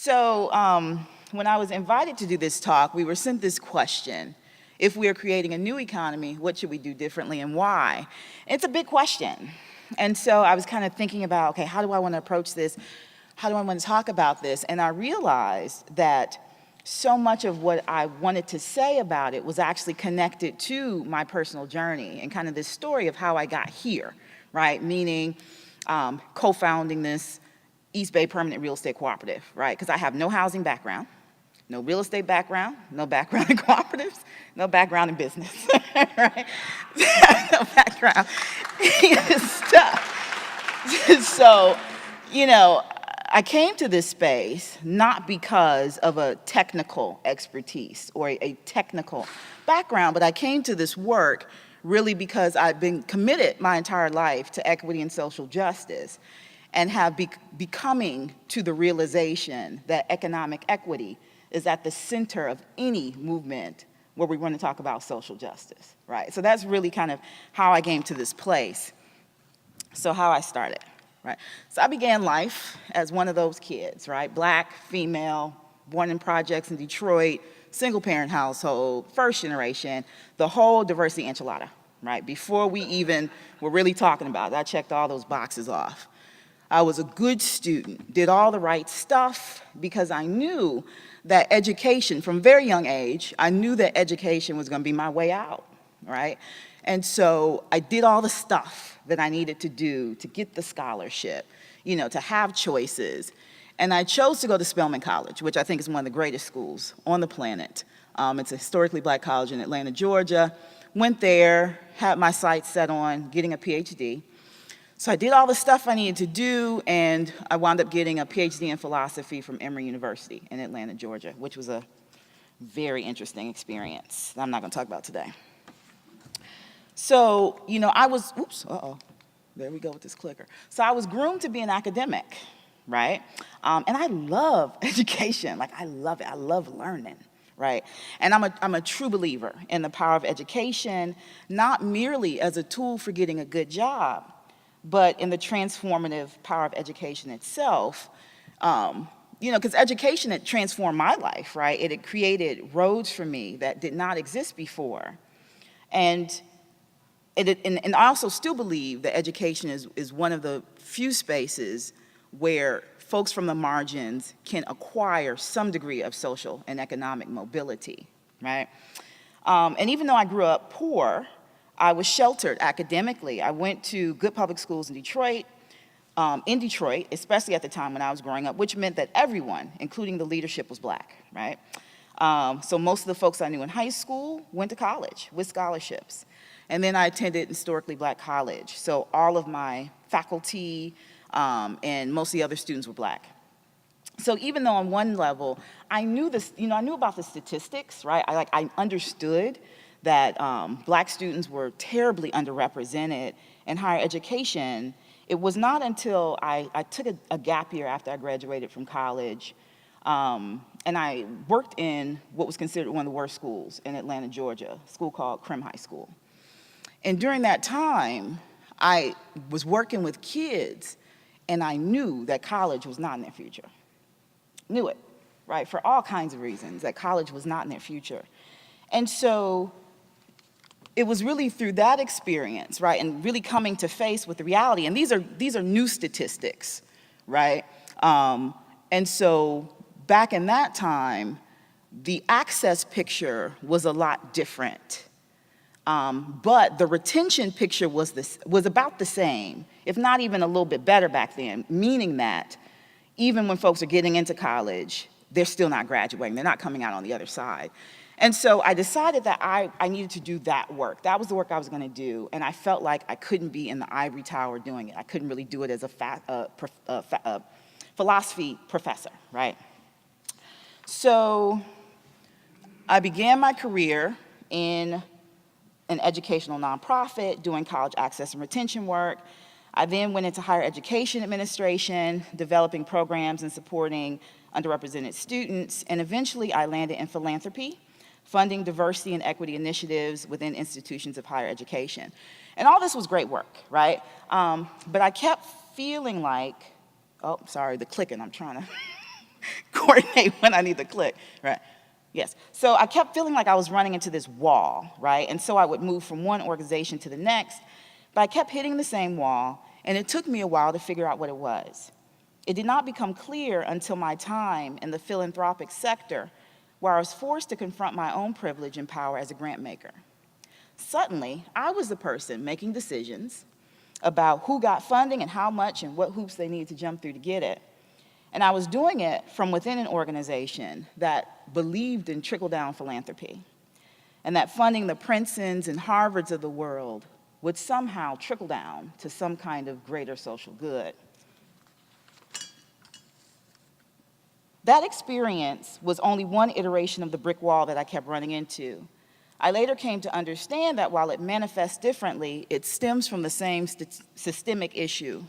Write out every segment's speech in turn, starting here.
So when I was invited to do this talk, we were sent this question. If we are creating a new economy, what should we do differently and why? It's a big question. And so I was kind of thinking about, okay, how do I want to approach this? How do I want to talk about this? And I realized that so much of what I wanted to say about it was actually connected to my personal journey and kind of this story of how I got here, right? Meaning co-founding this East Bay Permanent Real Estate Cooperative, right? Because I have no housing background, no real estate background, no background in cooperatives, no background in business, right? No background in stuff. So, you know, I came to this space not because of a technical expertise or a technical background, but I came to this work really because I've been committed my entire life to equity and social justice and have becoming to the realization that economic equity is at the center of any movement where we want to talk about social justice, right? So that's really kind of how I came to this place. So how I started, right? So I began life as one of those kids, right? Black, female, born in projects in Detroit, single parent household, first generation, the whole diversity enchilada, right? Before we even were really talking about it, I checked all those boxes off. I was a good student, did all the right stuff because I knew that education, from a very young age, I knew that education was going to be my way out, right? And so I did all the stuff that I needed to do to get the scholarship, you know, to have choices. And I chose to go to Spelman College, which I think is one of the greatest schools on the planet. It's a historically black college in Atlanta, Georgia. Went there, had my sights set on getting a PhD. So I did all the stuff I needed to do, and I wound up getting a PhD in philosophy from Emory University in Atlanta, Georgia, which was a very interesting experience that I'm not going to talk about today. So, you know, I was, there we go with this clicker. So I was groomed to be an academic, right? And I love education. Like, I love it. I love learning, right? And I'm a true believer in the power of education, not merely as a tool for getting a good job, but in the transformative power of education itself. You know, because education, it transformed my life, right? It created roads for me that did not exist before. And I also still believe that education is one of the few spaces where folks from the margins can acquire some degree of social and economic mobility, right? And even though I grew up poor, I was sheltered academically. I went to good public schools in Detroit, especially at the time when I was growing up, which meant that everyone, including the leadership, was black, right? So most of the folks I knew in high school went to college with scholarships. And then I attended historically black college. So all of my faculty and most of the other students were black. So even though on one level, I knew this, you know, I knew about the statistics, right? I understood that black students were terribly underrepresented in higher education. It was not until I took a gap year after I graduated from college, and I worked in what was considered one of the worst schools in Atlanta, Georgia, a school called Crim High School. And during that time, I was working with kids, and I knew that college was not in their future. Knew it, right? For all kinds of reasons, that college was not in their future. And so it was really through that experience, right, and really coming to face with the reality, and these are new statistics, right? And so back in that time, the access picture was a lot different, but the retention picture was about the same, if not even a little bit better back then, meaning that even when folks are getting into college, they're still not graduating, they're not coming out on the other side. And so I decided that I needed to do that work. That was the work I was going to do, and I felt like I couldn't be in the ivory tower doing it. I couldn't really do it as a philosophy professor, right? So I began my career in an educational nonprofit doing college access and retention work. I then went into higher education administration, developing programs and supporting underrepresented students, and eventually I landed in philanthropy, funding diversity and equity initiatives within institutions of higher education. And all this was great work, right? But I kept feeling like, oh, sorry, the clicking, I'm trying to coordinate when I need to click, right? Yes. So I kept feeling like I was running into this wall, right? And so I would move from one organization to the next, but I kept hitting the same wall, and it took me a while to figure out what it was. It did not become clear until my time in the philanthropic sector, where I was forced to confront my own privilege and power as a grant maker. Suddenly, I was the person making decisions about who got funding and how much and what hoops they needed to jump through to get it. And I was doing it from within an organization that believed in trickle-down philanthropy, and that funding the Princetons and Harvards of the world would somehow trickle down to some kind of greater social good. That experience was only one iteration of the brick wall that I kept running into. I later came to understand that while it manifests differently, it stems from the same systemic issue.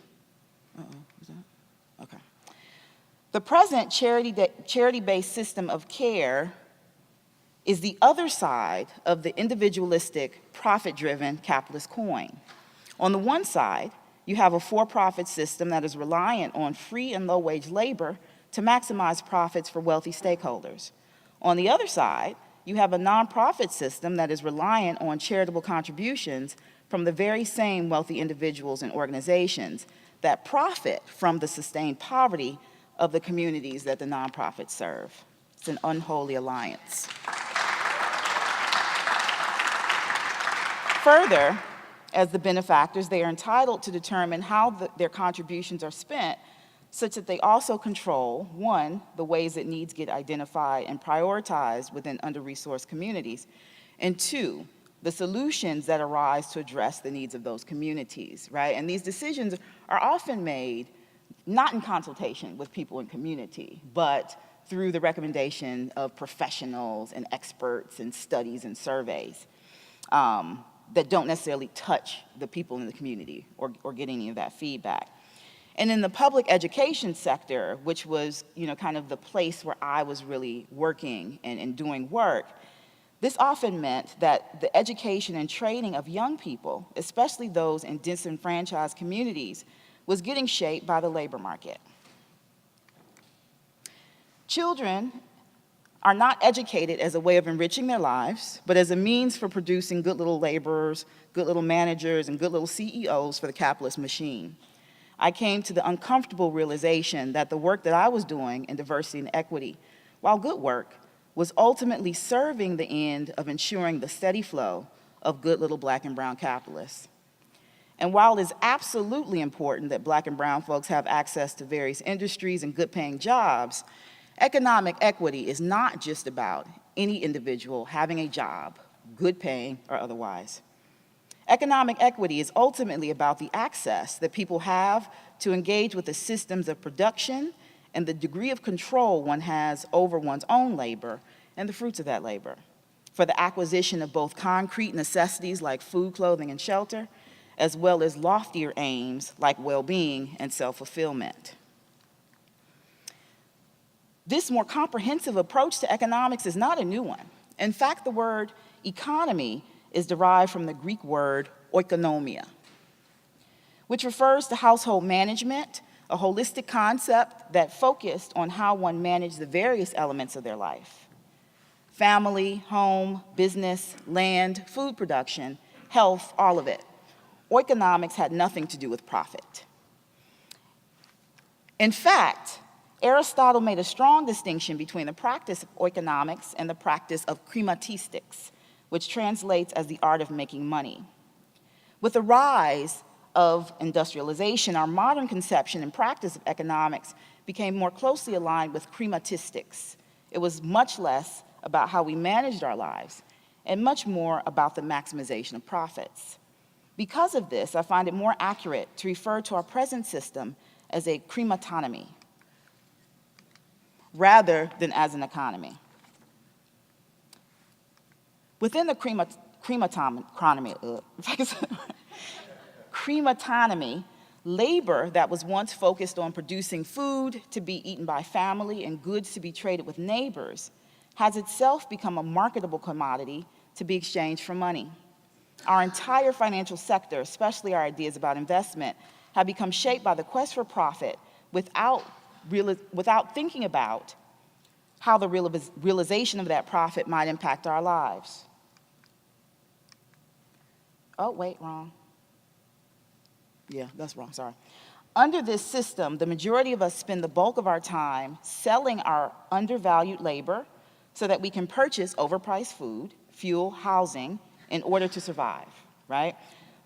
Is that? Okay. The present charity-based system of care is the other side of the individualistic, profit-driven capitalist coin. On the one side, you have a for-profit system that is reliant on free and low-wage labor to maximize profits for wealthy stakeholders. On the other side, you have a nonprofit system that is reliant on charitable contributions from the very same wealthy individuals and organizations that profit from the sustained poverty of the communities that the nonprofits serve. It's an unholy alliance. Further, as the benefactors, they are entitled to determine how their contributions are spent, such that they also control, one, the ways that needs get identified and prioritized within under-resourced communities, and two, the solutions that arise to address the needs of those communities, right? And these decisions are often made not in consultation with people in community, but through the recommendation of professionals and experts and studies and surveys that don't necessarily touch the people in the community or get any of that feedback. And in the public education sector, which was kind of the place where I was really working and doing work, this often meant that the education and training of young people, especially those in disenfranchised communities, was getting shaped by the labor market. Children are not educated as a way of enriching their lives, but as a means for producing good little laborers, good little managers, and good little CEOs for the capitalist machine. I came to the uncomfortable realization that the work that I was doing in diversity and equity, while good work, was ultimately serving the end of ensuring the steady flow of good little Black and brown capitalists. And while it's absolutely important that Black and brown folks have access to various industries and good-paying jobs, economic equity is not just about any individual having a job, good-paying or otherwise. Economic equity is ultimately about the access that people have to engage with the systems of production and the degree of control one has over one's own labor and the fruits of that labor, for the acquisition of both concrete necessities like food, clothing, and shelter, as well as loftier aims like well-being and self-fulfillment. This more comprehensive approach to economics is not a new one. In fact, the word economy is derived from the Greek word oikonomia, which refers to household management, a holistic concept that focused on how one managed the various elements of their life: family, home, business, land, food production, health, all of it. Oikonomics had nothing to do with profit. In fact, Aristotle made a strong distinction between the practice of oikonomics and the practice of krimatistics, which translates as the art of making money. With the rise of industrialization, our modern conception and practice of economics became more closely aligned with krimatistics. It was much less about how we managed our lives and much more about the maximization of profits. Because of this, I find it more accurate to refer to our present system as a krimatonomy rather than as an economy. Within the krimatonomy, labor that was once focused on producing food to be eaten by family and goods to be traded with neighbors has itself become a marketable commodity to be exchanged for money. Our entire financial sector, especially our ideas about investment, have become shaped by the quest for profit without thinking about how the realization of that profit might impact our lives. Oh, wait, wrong. Yeah, that's wrong, sorry. Under this system, the majority of us spend the bulk of our time selling our undervalued labor so that we can purchase overpriced food, fuel, housing in order to survive, right?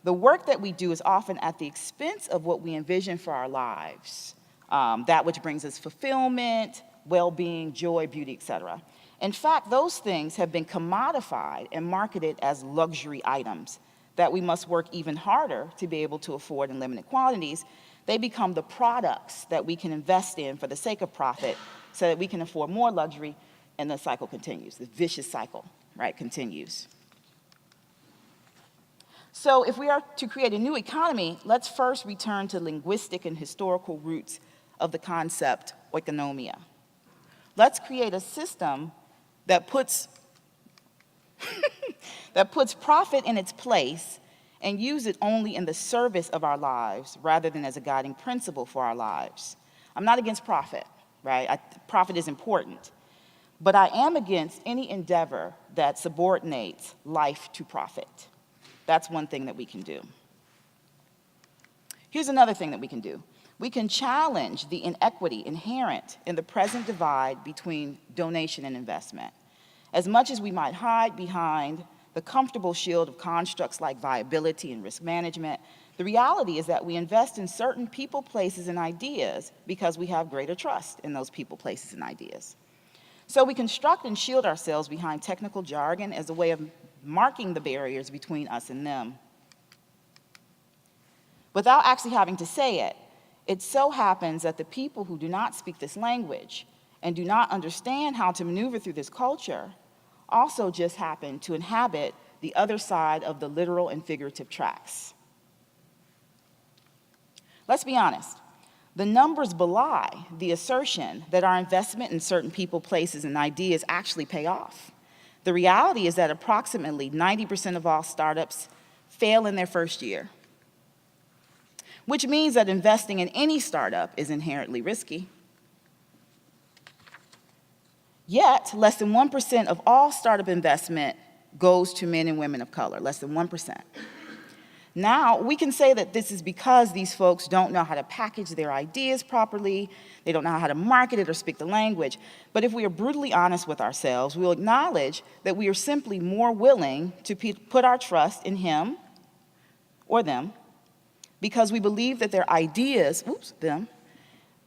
The work that we do is often at the expense of what we envision for our lives, that which brings us fulfillment, well-being, joy, beauty, etc. In fact, those things have been commodified and marketed as luxury items that we must work even harder to be able to afford in limited quantities. They become the products that we can invest in for the sake of profit so that we can afford more luxury, and the cycle continues. The vicious cycle, right, continues. So if we are to create a new economy, let's first return to linguistic and historical roots of the concept oikonomia. Let's create a system that puts profit in its place and use it only in the service of our lives rather than as a guiding principle for our lives. I'm not against profit, right? Profit is important. But I am against any endeavor that subordinates life to profit. That's one thing that we can do. Here's another thing that we can do. We can challenge the inequity inherent in the present divide between donation and investment. As much as we might hide behind the comfortable shield of constructs like viability and risk management, the reality is that we invest in certain people, places, and ideas because we have greater trust in those people, places, and ideas. So we construct and shield ourselves behind technical jargon as a way of marking the barriers between us and them. Without actually having to say it, it so happens that the people who do not speak this language and do not understand how to maneuver through this culture also just happen to inhabit the other side of the literal and figurative tracks. Let's be honest. The numbers belie the assertion that our investment in certain people, places, and ideas actually pay off. The reality is that approximately 90% of all startups fail in their first year, which means that investing in any startup is inherently risky. Yet, less than 1% of all startup investment goes to men and women of color, less than 1%. Now, we can say that this is because these folks don't know how to package their ideas properly, they don't know how to market it or speak the language. But if we are brutally honest with ourselves, we'll acknowledge that we are simply more willing to put our trust in him or them because we believe that their ideas,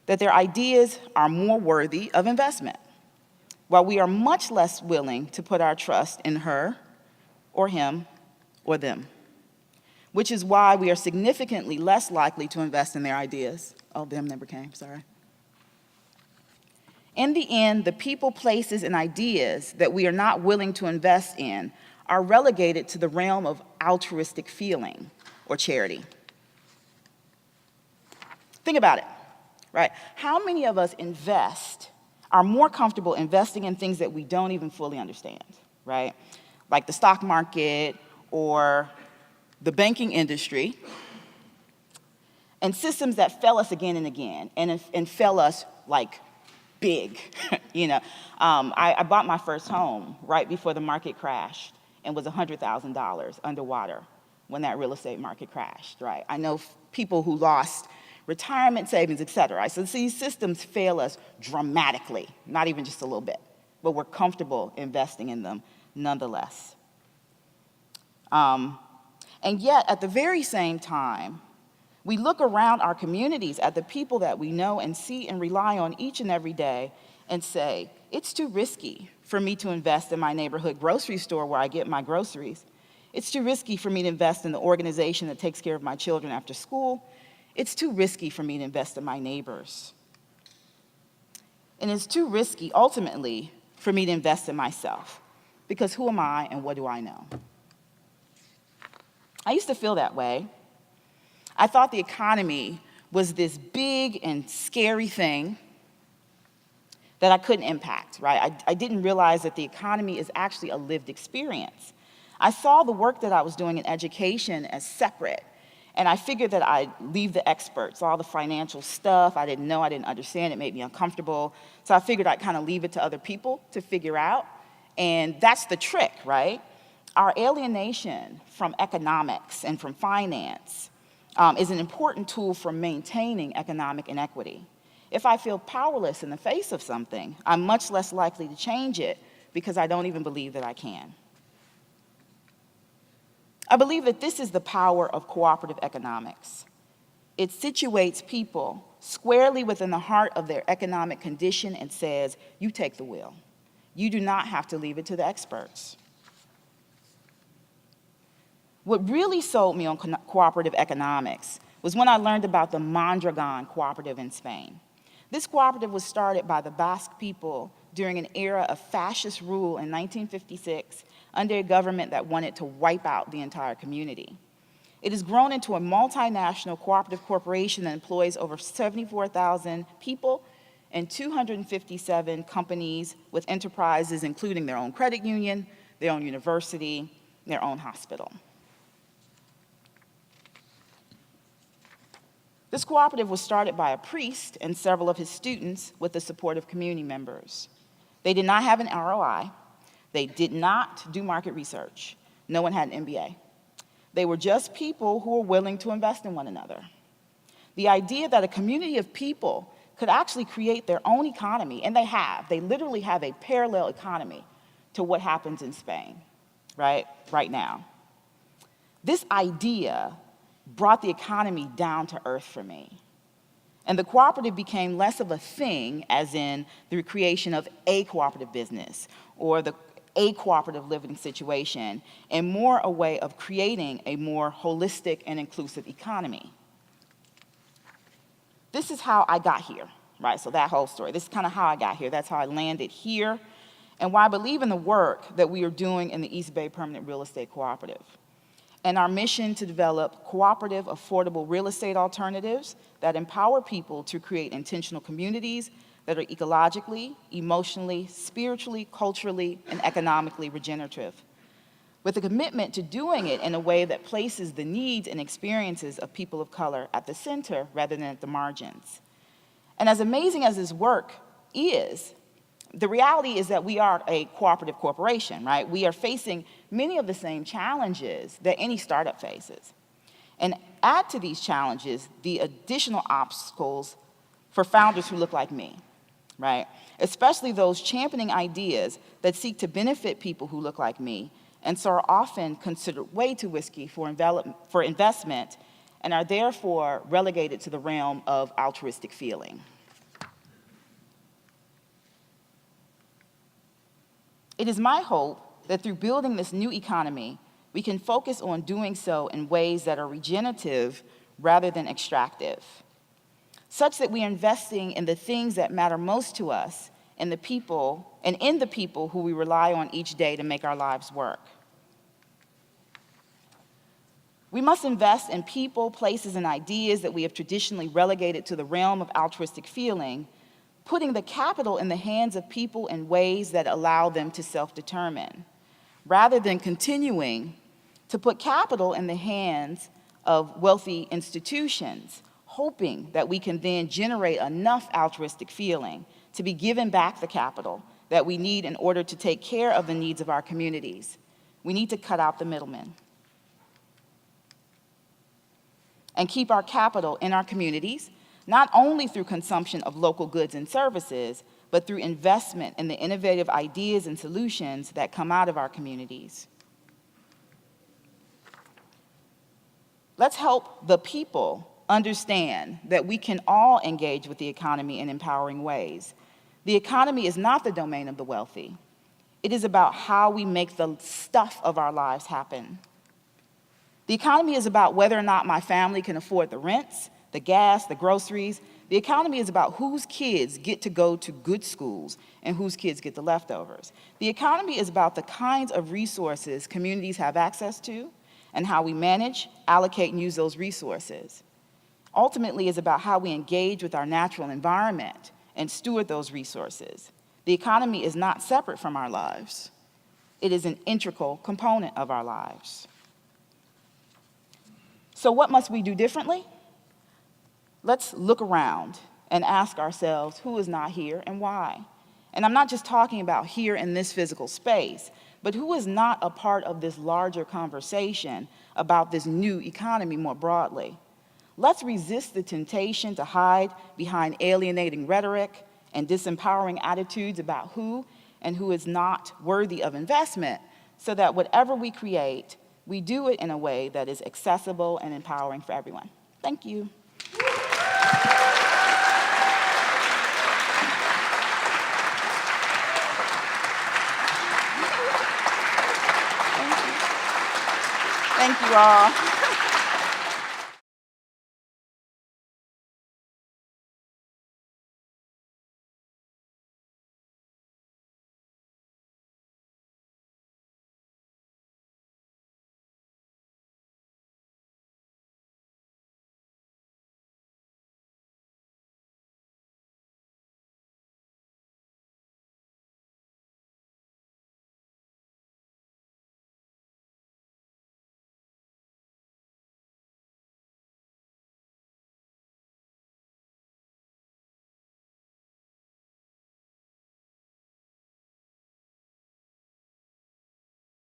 that their ideas are more worthy of investment, while we are much less willing to put our trust in her or him or them, which is why we are significantly less likely to invest in their ideas. Oh, them never came, sorry. In the end, the people, places, and ideas that we are not willing to invest in are relegated to the realm of altruistic feeling or charity. Think about it, right? How many of us are more comfortable investing in things that we don't even fully understand, right? Like the stock market or the banking industry, and systems that fail us again and again, and fail us like big. I bought my first home right before the market crashed and was $100,000 underwater when that real estate market crashed, right? I know people who lost retirement savings, et cetera. So these systems fail us dramatically, not even just a little bit, but we're comfortable investing in them nonetheless. And yet, at the very same time, we look around our communities at the people that we know and see and rely on each and every day and say, it's too risky for me to invest in my neighborhood grocery store where I get my groceries. It's too risky for me to invest in the organization that takes care of my children after school. It's too risky for me to invest in my neighbors. And it's too risky, ultimately, for me to invest in myself, because who am I and what do I know? I used to feel that way. I thought the economy was this big and scary thing that I couldn't impact, right? I didn't realize that the economy is actually a lived experience. I saw the work that I was doing in education as separate And I figured that I'd leave the experts, all the financial stuff. I didn't know, I didn't understand, it made me uncomfortable. So I figured I'd kind of leave it to other people to figure out. And that's the trick, right? Our alienation from economics and from finance is an important tool for maintaining economic inequity. If I feel powerless in the face of something, I'm much less likely to change it because I don't even believe that I can. I believe that this is the power of cooperative economics. It situates people squarely within the heart of their economic condition and says, you take the wheel. You do not have to leave it to the experts. What really sold me on cooperative economics was when I learned about the Mondragon cooperative in Spain. This cooperative was started by the Basque people during an era of fascist rule in 1956 under a government that wanted to wipe out the entire community. It has grown into a multinational cooperative corporation that employs over 74,000 people and 257 companies with enterprises including their own credit union, their own university, their own hospital. This cooperative was started by a priest and several of his students with the support of community members. They did not have an ROI. They did not do market research. No one had an MBA. They were just people who were willing to invest in one another. The idea that a community of people could actually create their own economy, and they literally have a parallel economy to what happens in Spain, right now. This idea brought the economy down to earth for me. And the cooperative became less of a thing, as in the creation of a cooperative business or a cooperative living situation, and more a way of creating a more holistic and inclusive economy. This is how I got here, right? So that whole story, this is kind of how I got here. That's how I landed here, and why I believe in the work that we are doing in the East Bay Permanent Real Estate Cooperative, and our mission to develop cooperative, affordable real estate alternatives that empower people to create intentional communities that are ecologically, emotionally, spiritually, culturally, and economically regenerative, with a commitment to doing it in a way that places the needs and experiences of people of color at the center rather than at the margins. And as amazing as this work is, the reality is that we are a cooperative corporation, right? We are facing many of the same challenges that any startup faces. And add to these challenges the additional obstacles for founders who look like me, right? Especially those championing ideas that seek to benefit people who look like me, and so are often considered way too risky for investment, and are therefore relegated to the realm of altruistic feeling. It is my hope that through building this new economy, we can focus on doing so in ways that are regenerative rather than extractive, such that we are investing in the things that matter most to us and in the people who we rely on each day to make our lives work. We must invest in people, places, and ideas that we have traditionally relegated to the realm of altruistic feeling, putting the capital in the hands of people in ways that allow them to self-determine, rather than continuing to put capital in the hands of wealthy institutions, hoping that we can then generate enough altruistic feeling to be given back the capital that we need in order to take care of the needs of our communities. We need to cut out the middlemen and keep our capital in our communities, not only through consumption of local goods and services, but through investment in the innovative ideas and solutions that come out of our communities. Let's help the people understand that we can all engage with the economy in empowering ways. The economy is not the domain of the wealthy. It is about how we make the stuff of our lives happen. The economy is about whether or not my family can afford the rents, the gas, the groceries. The economy is about whose kids get to go to good schools and whose kids get the leftovers. The economy is about the kinds of resources communities have access to and how we manage, allocate, and use those resources. Ultimately, it's about how we engage with our natural environment and steward those resources. The economy is not separate from our lives. It is an integral component of our lives. So what must we do differently? Let's look around and ask ourselves who is not here and why. And I'm not just talking about here in this physical space, but who is not a part of this larger conversation about this new economy more broadly. Let's resist the temptation to hide behind alienating rhetoric and disempowering attitudes about who and who is not worthy of investment, so that whatever we create, we do it in a way that is accessible and empowering for everyone. Thank you. Thank you all.